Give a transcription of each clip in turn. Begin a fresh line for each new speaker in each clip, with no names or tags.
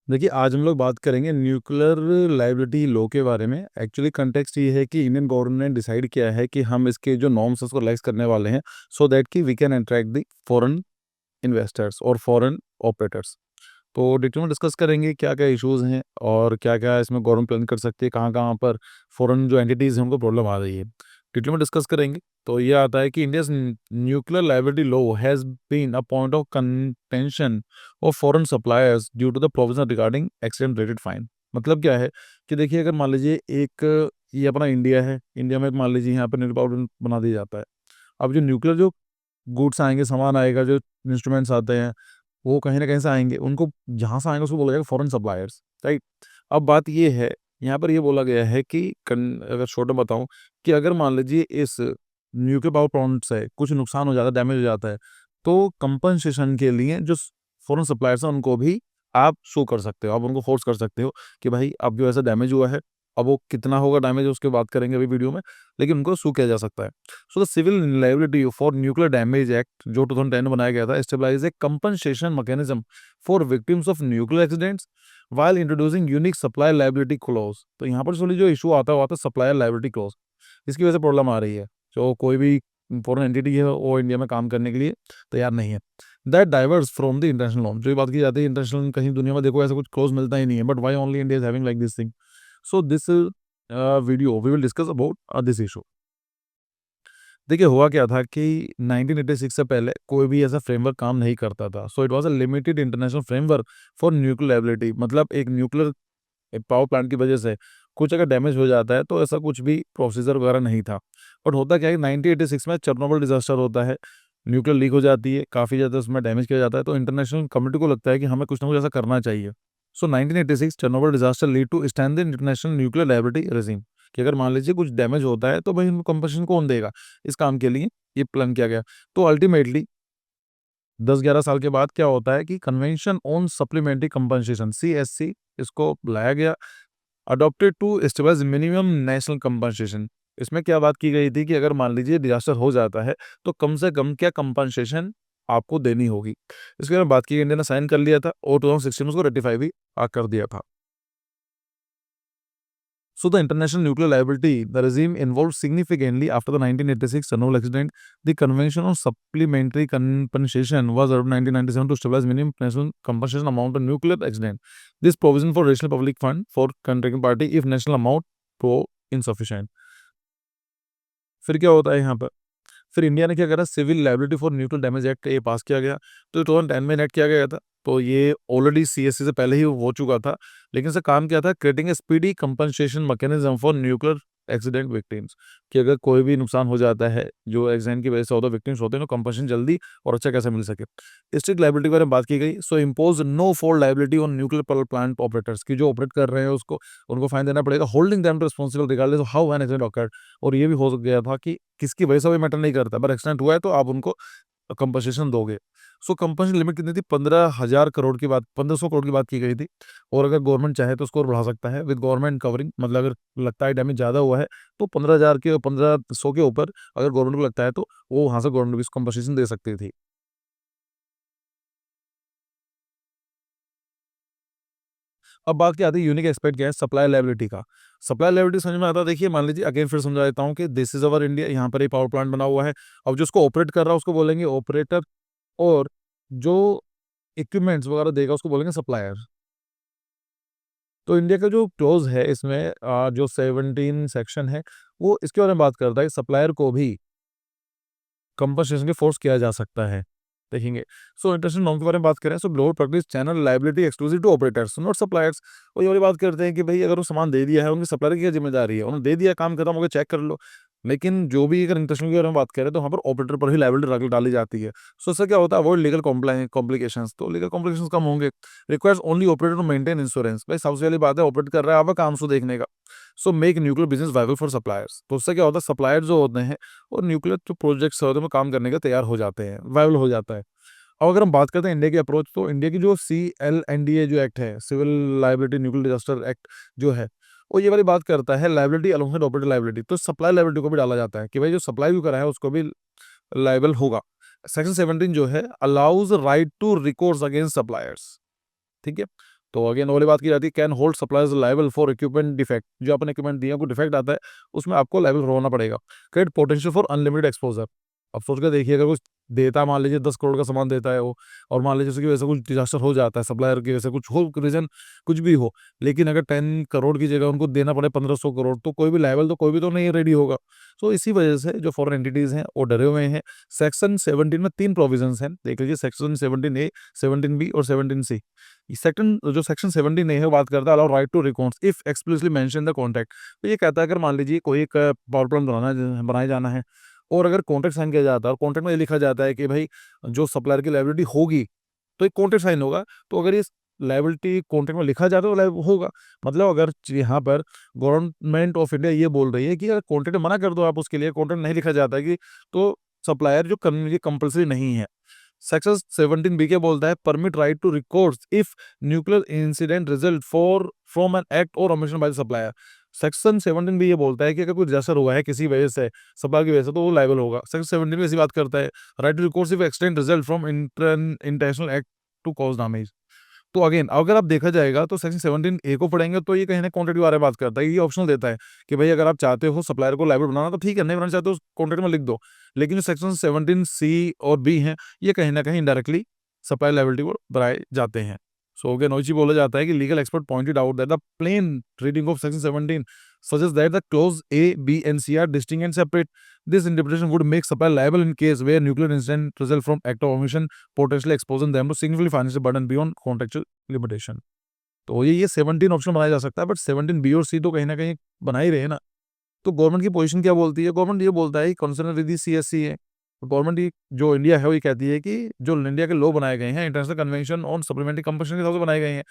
देखिए, आज हम लोग बात करेंगे न्यूक्लियर लायबिलिटी लॉ के बारे में। एक्चुअली कॉन्टेक्स्ट ये है कि इंडियन गवर्नमेंट ने डिसाइड किया है कि हम इसके जो नॉर्म्स है उसको रिलैक्स करने वाले हैं, सो दैट कि we can attract the foreign investors और फॉरेन ऑपरेटर्स। तो डिटेल में डिस्कस करेंगे क्या-क्या इश्यूज़ हैं और क्या-क्या इसमें गवर्नमेंट प्लान कर सकती है, कहाँ-कहाँ पर फॉरेन जो एंटिटीज़ हैं उनको प्रॉब्लम आ रही है। डिटेल में डिस्कस करेंगे। तो ये आता है कि India's nuclear liability law has been a point of contention of foreign suppliers due to the provision regarding accident rated fine. मतलब क्या है कि देखिए, अगर मान लीजिए एक ये अपना इंडिया है, इंडिया में मान लीजिए यहाँ पे न्यूक्लियर पावर बना दिया जाता है। अब जो न्यूक्लियर जो गुड्स आएँगे, सामान आएगा, जो इंस्ट्रूमेंट्स आते हैं, वो कहीं न कहीं से आएँगे। उनको जहाँ से आएँगे उसको बोला जाएगा फॉरेन सप्लायर्स, राइट? अब बात ये है, यहाँ पर ये बोला गया है कि अगर शॉर्ट में बताऊँ कि अगर मान लीजिए इस न्यूक्लियर पावर प्लांट से कुछ नुकसान हो जाता है, डैमेज हो जाता है, तो कंपनसेशन के लिए जो फॉरेन सप्लायर्स हैं उनको भी आप सू कर सकते हो। आप उनको फोर्स कर सकते हो कि भाई अब जो ऐसा डैमेज हुआ है, अब वो कितना होगा डैमेज उसकी बात करेंगे अभी वीडियो में, लेकिन उनको सू किया जा सकता है। So the civil liability for nuclear damage act जो 2010 में बनाया गया था establish a compensation mechanism for victims of nuclear accidents while introducing unique supply liability clause. तो यहाँ पर जो इशू आता है वो आता है सप्लायर लायबिलिटी क्लॉज। इसकी वजह से प्रॉब्लम आ रही है। जो कोई भी फॉरेन एंटिटी है वो इंडिया में काम करने के लिए तैयार नहीं है। That diverse from the international norm. जो ये बात की जाती है इंटरनेशनल, कहीं दुनिया में देखो ऐसा कुछ क्लॉज मिलता ही नहीं है, but why only India is having like this thing. So this video we will discuss about this issue. देखिए, हुआ क्या था कि 1986 से पहले कोई भी ऐसा फ्रेमवर्क काम नहीं करता था। So it was a limited international framework for nuclear liability. मतलब एक न्यूक्लियर पावर प्लांट की वजह से कुछ अगर डैमेज हो जाता है तो ऐसा कुछ भी प्रोसीजर वगैरह नहीं था। बट होता क्या है, 1986 में चेरनोबिल डिज़ास्टर होता है, न्यूक्लियर लीक हो जाती है, काफ़ी ज़्यादा उसमें डैमेज किया जाता है, तो इंटरनेशनल कम्युनिटी को लगता है कि हमें कुछ ना कुछ ऐसा करना चाहिए। So 1986 Chernobyl disaster lead to strengthen international nuclear liability regime, कि अगर मान लीजिए कुछ डैमेज होता है तो भाई उनको कंपनसेशन कौन देगा? इस काम के लिए ये प्लान किया गया। तो अल्टीमेटली 10-11 साल के बाद क्या होता है कि convention on supplementary compensation CSC इसको लाया गया, adopted to establish minimum national compensation. इसमें क्या बात की गई थी कि अगर मान लीजिए डिजास्टर हो जाता है तो कम से कम क्या कंपनसेशन आपको देनी होगी। इसके बारे में बात की गई, इंडिया ने साइन कर लिया था और 2016 में उसको रेटिफाई भी कर दिया था। So the international nuclear liability, the regime evolved significantly after the 1986 Chernobyl accident. The Convention on Supplementary Compensation was adopted in 1997 to establish minimum national compensation amount of nuclear accident. This provision for rational public fund for contracting party if national amount pro insufficient. फिर क्या होता है यहाँ पर? फिर India ने क्या करा, civil liability for nuclear damage act ये पास किया गया। तो 2010 में इनैक्ट किया गया था। तो ये ऑलरेडी सीएससी से पहले ही हो चुका था, लेकिन इसका काम क्या था, creating a speedy compensation mechanism for nuclear accident victims, कि अगर कोई भी नुकसान हो जाता है जो एक्सीडेंट की वजह से होता है, विक्टिम्स होते हैं, तो कंपनसेशन जल्दी और अच्छा कैसे मिल सके। स्ट्रिक्ट लायबिलिटी के बारे में बात की गई। So impose no for liability on nuclear power plant operators, की जो ऑपरेट कर रहे हैं उसको उनको फाइन देना पड़ेगा, holding them responsible regardless of how an accident awkward. और ये भी हो गया था कि किसकी वजह से भी मैटर नहीं करता, पर एक्सीडेंट हुआ है तो आप उनको कंपनसेशन दोगे। सो कंपनसेशन लिमिट कितनी थी? 15,000 करोड़ की बात, 1500 करोड़ की बात की गई थी। और अगर गवर्नमेंट चाहे तो उसको और बढ़ा सकता है विद गवर्नमेंट कवरिंग। मतलब अगर लगता है डैमेज ज़्यादा हुआ है तो 15,000 के 1500 के ऊपर अगर गवर्नमेंट को लगता है तो वो वहाँ से गवर्नमेंट भी कंपनसेशन दे सकती थी। अब बात क्या आती है, यूनिक एस्पेक्ट क्या है सप्लाई लायबिलिटी का। सप्लाई लायबिलिटी समझ में आता है। देखिए, मान लीजिए अगेन फिर समझा देता हूँ कि दिस इज अवर इंडिया, यहाँ पर एक पावर प्लांट बना हुआ है। अब जो उसको ऑपरेट कर रहा है उसको बोलेंगे ऑपरेटर, और जो इक्विपमेंट्स वगैरह देगा उसको बोलेंगे सप्लायर। तो इंडिया का जो क्लॉज है इसमें जो 17 सेक्शन है वो इसके बारे में बात करता है कि सप्लायर को भी कंपनसेशन के फोर्स किया जा सकता है। देखेंगे। सो इंटरनेशनल नॉर्म के बारे में बात करें, so global practice channel liability exclusive to operators not suppliers. वो ये वाली बात करते हैं कि भाई अगर वो सामान दे दिया है, उनके सप्लायर की क्या जिम्मेदारी है, उन्होंने दे दिया, काम खत्म हो गया, चेक कर लो। लेकिन जो भी अगर इंटरनेशनल के बारे में बात करें तो वहाँ पर ऑपरेटर पर ही लायबिलिटी डाली जाती है। सो इससे क्या होता है, अवॉइड लीगल कॉम्प्लिकेशंस। तो लीगल कॉम्प्लिकेशंस कम होंगे। Requires only operator to maintain insurance. भाई सबसे पहली बात है, ऑपरेट कर रहा है, आपका काम उसको देखने का। So make nuclear business viable for suppliers. तो उससे क्या होता है, सप्लायर जो होते हैं और न्यूक्लियर जो प्रोजेक्ट्स होते हैं में काम करने के तैयार हो जाते हैं, वायबल हो जाता है। अब अगर हम बात करते हैं इंडिया की अप्रोच, तो इंडिया की जो CLNDA जो एक्ट है, civil liability nuclear disaster act जो है, वो ये वाली बात करता है लायबिलिटी अलोंगसाइड ऑपरेटर लायबिलिटी। तो सप्लाई लायबिलिटी को भी डाला जाता है कि भाई जो सप्लाई भी करा है उसको भी लायबल होगा। सेक्शन 17 जो है allows right to recourse against suppliers. ठीक है। तो अगेन वाली बात की जाती है, can hold suppliers liable for equipment defect. जो अपने इक्विपमेंट दिए कोई डिफेक्ट आता है उसमें आपको लायबल होना पड़ेगा। Create potential for unlimited exposure. अब सोच कर देखिए, अगर कुछ देता, मान लीजिए 10 करोड़ का सामान देता है वो, और मान लीजिए उसकी वजह से कुछ डिजास्टर हो जाता है, सप्लायर की वजह से कुछ हो रीजन, कुछ भी हो, लेकिन अगर 10 करोड़ की जगह उनको देना पड़े 1500 करोड़, तो कोई भी लायबल तो कोई भी तो नहीं रेडी होगा। तो इसी वजह से जो फॉरेन एंटिटीज हैं वो डरे हुए हैं। सेक्शन 17 में 3 प्रोविजंस हैं, देख लीजिए, सेक्शन 17A, 17B और 17C। सेक्शन 17A है, वो बात करता है allow right to recourse if explicitly mention the contract. तो ये कहता है अगर मान लीजिए कोई एक पावर प्लांट बनाया जाना है, और अगर कॉन्ट्रैक्ट साइन किया जाता है और कॉन्ट्रैक्ट में ये लिखा जाता है कि भाई जो सप्लायर की लायबिलिटी होगी, तो एक कॉन्ट्रैक्ट साइन होगा, तो अगर ये लायबिलिटी कॉन्ट्रैक्ट में लिखा जाता है तो लायब होगा। मतलब अगर यहाँ पर गवर्नमेंट ऑफ इंडिया ये बोल रही है कि अगर कॉन्ट्रैक्ट मना कर दो आप, उसके लिए कॉन्ट्रैक्ट नहीं लिखा जाता है कि, तो सप्लायर जो करने की कंपल्सरी नहीं है। सेक्शन 17B क्या बोलता है, permit right to records if nuclear incident result for from an act और omission by the supplier. Section 17B ये बोलता है कि अगर कोई डिजास्टर हुआ है किसी वजह से, सप्लायर की वजह से, तो वो लायबल होगा। सेक्शन 17 में ऐसी बात करता है, right to records if accident result from international act to cause damage. तो अगेन अगर आप देखा जाएगा तो सेक्शन 17A को पढ़ेंगे तो ये कहीं ना कॉन्ट्रैक्ट के बारे में बात करता है। ये ऑप्शनल देता है कि भाई अगर आप चाहते हो सप्लायर को लायबल बनाना तो ठीक है, नहीं बनाना चाहते हो कॉन्ट्रैक्ट में लिख दो। लेकिन जो सेक्शन 17C और B है, ये कहीं ना कहीं इनडायरेक्टली सप्लाई लायबिलिटी को बनाए जाते हैं। सो अगेन नोची बोला जाता है कि legal expert pointed out that the plain reading of section 17 suggests that the clause A, B, and C are distinct and separate. This interpretation would make supplier liable in case where nuclear incident result from act of omission, potentially exposing them to significant financial burden beyond contractual limitation. तो ये 17 option बनाया जा सकता है, but 17B और C तो कहीं ना कहीं बना ही रहे हैं ना। तो गवर्नमेंट की पोजीशन क्या बोलती है, गवर्नमेंट ये बोलता है कंसर्न विद CSC है। गवर्नमेंट जो इंडिया है वो ये कहती है कि जो इंडिया के लॉ बनाए गए हैं, international convention on supplementary compensation के हिसाब से बनाए गए हैं,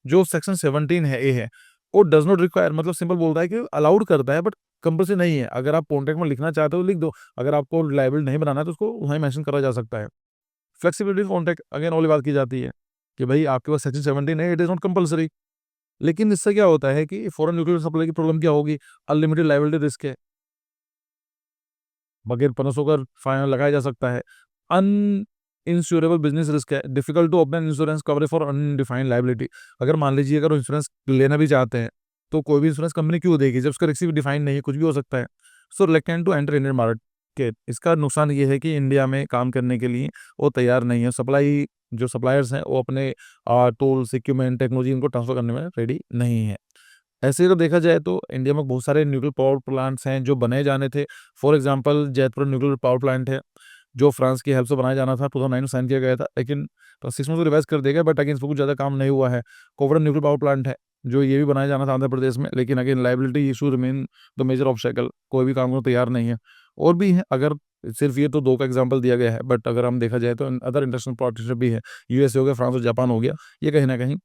जो सेक्शन 17 है, ए है, वो डज नॉट रिक्वायर, मतलब सिंपल बोलता है कि अलाउड करता है बट कंपल्सरी नहीं है। अगर आप कॉन्ट्रैक्ट में लिखना चाहते हो लिख दो, अगर आपको लायबल नहीं बनाना है तो उसको वहीं मेंशन करा जा सकता है। फ्लेक्सिबिलिटी कॉन्ट्रैक्ट, अगेन वाली बात की जाती है कि भाई आपके पास सेक्शन 17 है, इट इज नॉट कंपल्सरी। लेकिन इससे क्या होता है कि फॉरेन न्यूक्लियर सप्लाई की प्रॉब्लम क्या होगी, अनलिमिटेड लायबिलिटी रिस्क है, बगैर पनसों का फाइन लगाया जा सकता है। अन इंश्योरेबल बिजनेस रिस्क है, difficult to obtain insurance coverage for undefined liability. अगर मान लीजिए अगर इंश्योरेंस लेना भी चाहते हैं तो कोई भी इंश्योरेंस कंपनी क्यों देगी जब उसका रिस्क भी डिफाइन नहीं है, कुछ भी हो सकता है। So reluctant to enter Indian market. इसका नुकसान ये है कि इंडिया में काम करने के लिए वो तैयार नहीं है। जो सप्लायर्स हैं वो अपने टूल्स, इक्विपमेंट, टेक्नोलॉजी इनको ट्रांसफर करने में रेडी नहीं है। ऐसे अगर देखा जाए तो इंडिया में बहुत सारे न्यूक्लियर पावर प्लांट्स हैं जो बने जाने थे। For example Jaipur nuclear power plant है, जो फ्रांस की हेल्प से बनाया जाना था, 2009 में साइन किया गया था, लेकिन 6 में तो रिवाइज कर दिया गया, बट अगेन इस पर कुछ ज़्यादा काम नहीं हुआ है। कोवरन न्यूक्लियर पावर प्लांट है, जो ये भी बनाया जाना था आंध्र प्रदेश में, लेकिन again liability issue remain the major obstacle, कोई भी काम करने को तैयार नहीं है। और भी है, अगर सिर्फ ये तो 2 का एग्जाम्पल दिया गया है, बट अगर हम देखा जाए तो अदर इंटरनेशनल पार्टनरशिप भी है, यूएसए हो गया, फ्रांस और जापान हो गया, ये कहीं ना कहीं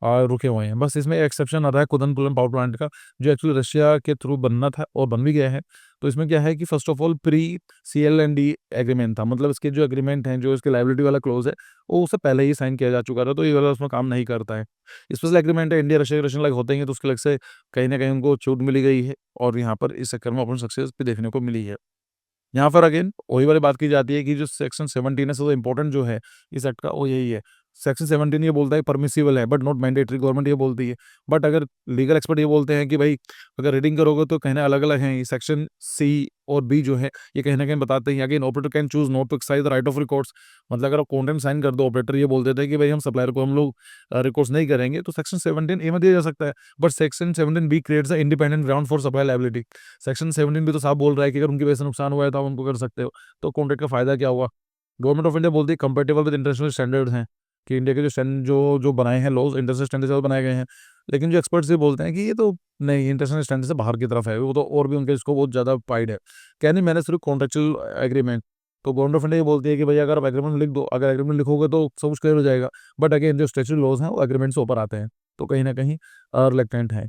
रुके हुए हैं। बस इसमें एक्सेप्शन आता है कुदनपुरम पावर प्लांट का, जो एक्चुअली रशिया के थ्रू बनना था और बन भी गया है। तो इसमें क्या है कि first of all pre CL&D agreement था, मतलब इसके जो एग्रीमेंट हैं, जो इसके लाइबिलिटी वाला क्लोज है, वो उससे पहले ही साइन किया जा चुका था, तो ये वाला उसमें काम नहीं करता है। स्पेशल एग्रीमेंट है, इंडिया रशिया रशियन लाइक होते हैं, तो उसके लग से कहीं ना कहीं उनको छूट मिली गई है, और यहाँ पर इस चक्कर में अपन सक्सेस भी देखने को मिली है। यहाँ पर अगेन वही वाली बात की जाती है कि जो सेक्शन 17 है, सबसे इंपॉर्टेंट जो है इस एक्ट का वो यही है। सेक्शन 17 ये बोलता है परमिसिबल है बट नॉट मैंडेटरी, गवर्नमेंट ये बोलती है। बट अगर लीगल एक्सपर्ट ये बोलते हैं कि भाई अगर रीडिंग करोगे तो कहने अलग अलग हैं। सेक्शन C और B जो है ये कहीं ना कहीं बताते हैं again operator can choose not to excise the right of records. मतलब अगर आप कॉन्ट्रैक्ट साइन कर दो, ऑपरेटर ये बोल देते हैं कि भाई हम सप्लायर को हम लोग रिकॉर्ड्स नहीं करेंगे, तो सेक्शन 17A में दिया जा सकता है। But section 17B creates a independent ground for supply liability. Section 17 भी तो साफ बोल रहा है कि अगर उनकी वजह से नुकसान हुआ है तो आप उनको कर सकते हो, तो कॉन्ट्रैक्ट का फायदा क्या हुआ। गवर्नमेंट ऑफ इंडिया बोलती है कंपेटेबल विद इंटरनेशनल स्टैंडर्ड्स हैं, कि इंडिया के जो जो जो बनाए हैं लॉज इंटरनेशनल स्टैंडर्ड से बनाए गए हैं। लेकिन जो एक्सपर्ट्स ये बोलते हैं कि ये तो नहीं, इंटरनेशनल स्टैंडर्ड से बाहर की तरफ है, वो तो और भी उनके इसको बहुत ज़्यादा पाइड है। कहने मैंने सिर्फ कॉन्ट्रेक्चुअल एग्रीमेंट। तो गवर्नमेंट ऑफ इंडिया ये बोलती है कि भाई अगर आप एग्रीमेंट लिख दो, अगर एग्रीमेंट लिखोगे तो सब कुछ क्लियर हो जाएगा। बट अगेन जो स्टेचुटरी लॉज हैं वो एग्रीमेंट से ऊपर आते हैं, तो कहीं ना कहीं रिलेक्टेंट है।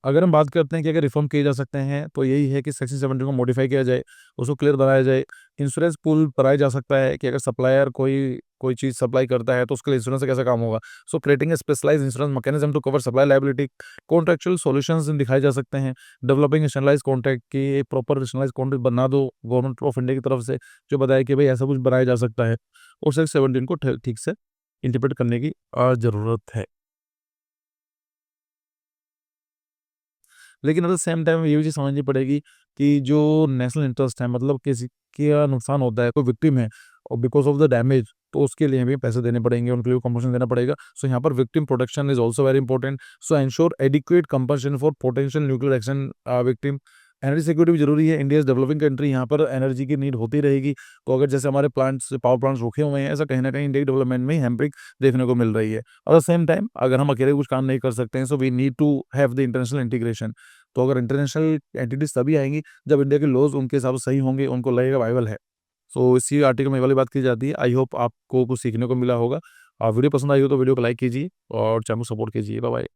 अगर हम बात करते हैं कि अगर रिफॉर्म किए जा सकते हैं, तो यही है कि सेक्शन 17 को मॉडिफाई किया जाए, उसको क्लियर बनाया जाए। इंश्योरेंस पूल बनाया जा सकता है कि अगर सप्लायर कोई कोई चीज़ सप्लाई करता है, तो उसके लिए इंश्योरेंस का कैसा काम होगा। So creating a specialised insurance mechanism to cover supply liability. Contractual solutions दिखाए जा सकते हैं। डेवलपिंग रैशनलाइज्ड कॉन्ट्रैक्ट की प्रॉपर रैशनलाइज्ड कॉन्ट्रैक्ट बना दो गवर्नमेंट ऑफ इंडिया की तरफ से, जो बताया कि भाई ऐसा कुछ बनाया जा सकता है। और सेक्शन 17 को ठीक से इंटरप्रेट करने की ज़रूरत है। लेकिन एट द सेम टाइम ये भी चीज़ समझनी पड़ेगी कि जो नेशनल इंटरेस्ट है, मतलब किसी का नुकसान होता है, कोई विक्टिम है और बिकॉज़ ऑफ द डैमेज, तो उसके लिए भी पैसे देने पड़ेंगे, उनके लिए कंपनसेशन देना पड़ेगा। सो यहाँ पर victim protection is also very important. So ensure adequate compensation for potential nuclear action victim. Energy security भी ज़रूरी है। इंडिया इज़ डेवलपिंग कंट्री, यहाँ पर एनर्जी की नीड होती रहेगी। तो अगर जैसे हमारे प्लांट्स पावर प्लांट्स रुके हुए हैं, ऐसा कहीं न कहीं इंडिया की डेवलपमेंट में हैम्परिंग देखने को मिल रही है। एट द सेम टाइम अगर हम अकेले कुछ काम नहीं कर सकते हैं, so we need to have the international integration. तो अगर इंटरनेशनल एंटिटीज़ तभी आएँगी जब इंडिया के लॉज़ उनके हिसाब से सही होंगे, उनको लगेगा वायबल है। सो इसी आर्टिकल में ये वाली बात की जाती है। आई होप आपको कुछ सीखने को मिला होगा। वीडियो पसंद आई हो तो वीडियो को लाइक कीजिए और चैनल को सपोर्ट कीजिए। Bye bye.